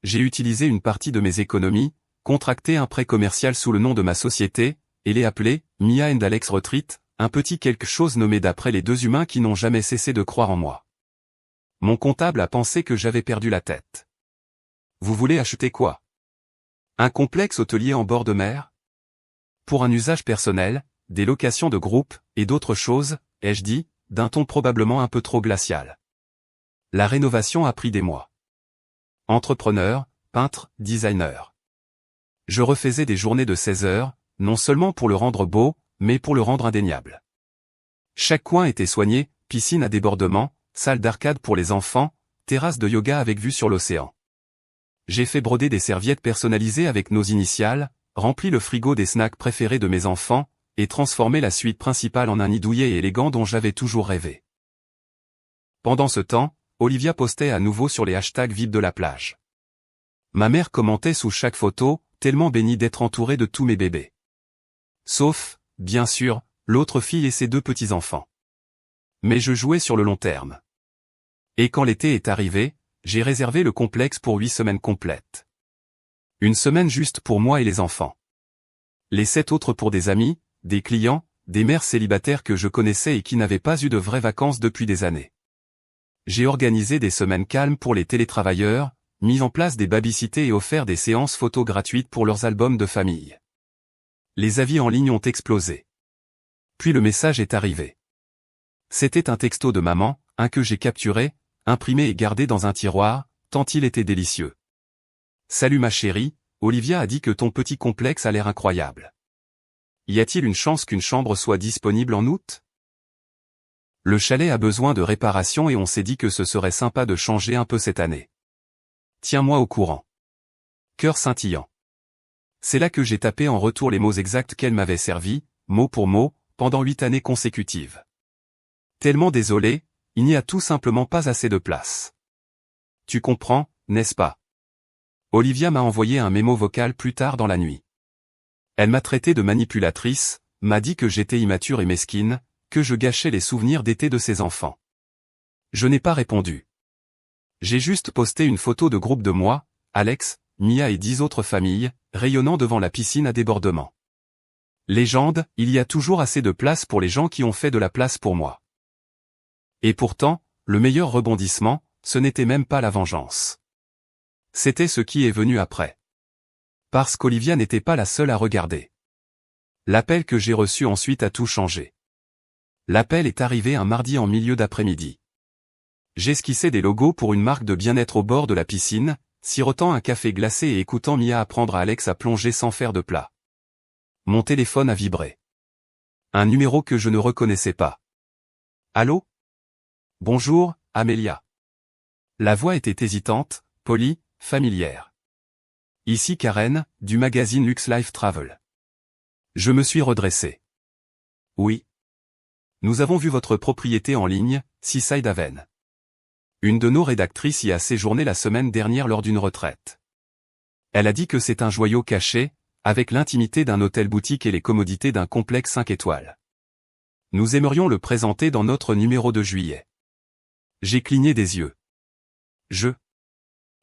j'ai utilisé une partie de mes économies, contracté un prêt commercial sous le nom de ma société, et l'ai appelé Mia and Alex Retreat, un petit quelque chose nommé d'après les deux humains qui n'ont jamais cessé de croire en moi. Mon comptable a pensé que j'avais perdu la tête. Vous voulez acheter quoi? Un complexe hôtelier en bord de mer? Pour un usage personnel, des locations de groupe, et d'autres choses, ai-je dit, d'un ton probablement un peu trop glacial. La rénovation a pris des mois. Entrepreneur, peintre, designer. Je refaisais des journées de 16 heures, non seulement pour le rendre beau, mais pour le rendre indéniable. Chaque coin était soigné, piscine à débordement, salle d'arcade pour les enfants, terrasse de yoga avec vue sur l'océan. J'ai fait broder des serviettes personnalisées avec nos initiales, rempli le frigo des snacks préférés de mes enfants, et transformé la suite principale en un nid douillet et élégant dont j'avais toujours rêvé. Pendant ce temps, Olivia postait à nouveau sur les hashtags vibes de la plage. Ma mère commentait sous chaque photo, tellement bénie d'être entourée de tous mes bébés. Sauf, bien sûr, l'autre fille et ses deux petits-enfants. Mais je jouais sur le long terme. Et quand l'été est arrivé, j'ai réservé le complexe pour 8 semaines complètes. Une semaine juste pour moi et les enfants. Les 7 autres pour des amis, des clients, des mères célibataires que je connaissais et qui n'avaient pas eu de vraies vacances depuis des années. J'ai organisé des semaines calmes pour les télétravailleurs, mis en place des babysitters et offert des séances photos gratuites pour leurs albums de famille. Les avis en ligne ont explosé. Puis le message est arrivé. C'était un texto de maman, un que j'ai capturé, imprimé et gardé dans un tiroir, tant il était délicieux. Salut ma chérie, Olivia a dit que ton petit complexe a l'air incroyable. Y a-t-il une chance qu'une chambre soit disponible en août? Le chalet a besoin de réparation et on s'est dit que ce serait sympa de changer un peu cette année. Tiens-moi au courant. Cœur scintillant. C'est là que j'ai tapé en retour les mots exacts qu'elle m'avait servis, mot pour mot, pendant 8 années consécutives. Tellement désolé, il n'y a tout simplement pas assez de place. Tu comprends, n'est-ce pas? Olivia m'a envoyé un mémo vocal plus tard dans la nuit. Elle m'a traité de manipulatrice, m'a dit que j'étais immature et mesquine, que je gâchais les souvenirs d'été de ses enfants. Je n'ai pas répondu. J'ai juste posté une photo de groupe de moi, Alex, Mia et 10 autres familles, rayonnant devant la piscine à débordement. Légende, il y a toujours assez de place pour les gens qui ont fait de la place pour moi. Et pourtant, le meilleur rebondissement, ce n'était même pas la vengeance. C'était ce qui est venu après. Parce qu'Olivia n'était pas la seule à regarder. L'appel que j'ai reçu ensuite a tout changé. L'appel est arrivé un mardi en milieu d'après-midi. J'esquissais des logos pour une marque de bien-être au bord de la piscine, sirotant un café glacé et écoutant Mia apprendre à Alex à plonger sans faire de plat. Mon téléphone a vibré. Un numéro que je ne reconnaissais pas. Allô? Bonjour, Amélia. La voix était hésitante, polie, familière. Ici Karen, du magazine Lux Life Travel. Je me suis redressé. Oui. Nous avons vu votre propriété en ligne, Seaside Haven. Une de nos rédactrices y a séjourné la semaine dernière lors d'une retraite. Elle a dit que c'est un joyau caché, avec l'intimité d'un hôtel-boutique et les commodités d'un complexe 5 étoiles. Nous aimerions le présenter dans notre numéro de juillet. J'ai cligné des yeux.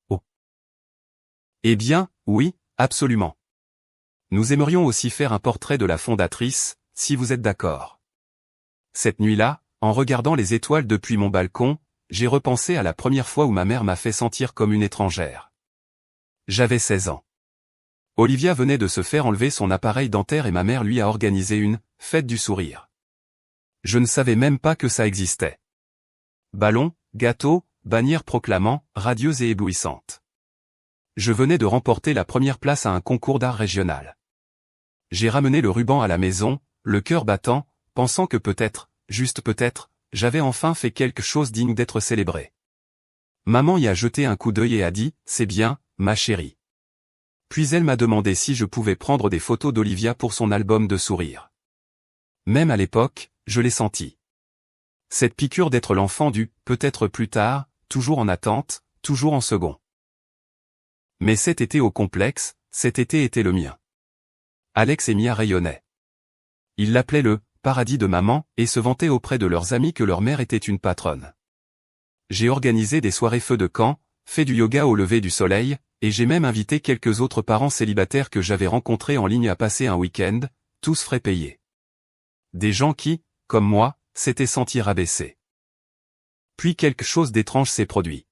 Oh. Eh bien, oui, absolument. Nous aimerions aussi faire un portrait de la fondatrice, si vous êtes d'accord. Cette nuit-là, en regardant les étoiles depuis mon balcon, j'ai repensé à la première fois où ma mère m'a fait sentir comme une étrangère. J'avais 16 ans. Olivia venait de se faire enlever son appareil dentaire et ma mère lui a organisé une « fête du sourire ». Je ne savais même pas que ça existait. Ballons, gâteaux, bannières proclamant « radieuse et éblouissante ». Je venais de remporter la première place à un concours d'art régional. J'ai ramené le ruban à la maison, le cœur battant, pensant que peut-être, juste peut-être, j'avais enfin fait quelque chose digne d'être célébré. Maman y a jeté un coup d'œil et a dit « C'est bien, ma chérie ». Puis elle m'a demandé si je pouvais prendre des photos d'Olivia pour son album de sourires. Même à l'époque, je l'ai senti. Cette piqûre d'être l'enfant du « peut-être plus tard », toujours en attente, toujours en second. Mais cet été au complexe, cet été était le mien. Alex et Mia rayonnaient. Ils l'appelaient le « paradis de maman » et se vantaient auprès de leurs amis que leur mère était une patronne. J'ai organisé des soirées feu de camp, fait du yoga au lever du soleil, et j'ai même invité quelques autres parents célibataires que j'avais rencontrés en ligne à passer un week-end, tous frais payés. Des gens qui, comme moi, s'étaient sentis rabaissés. Puis quelque chose d'étrange s'est produit.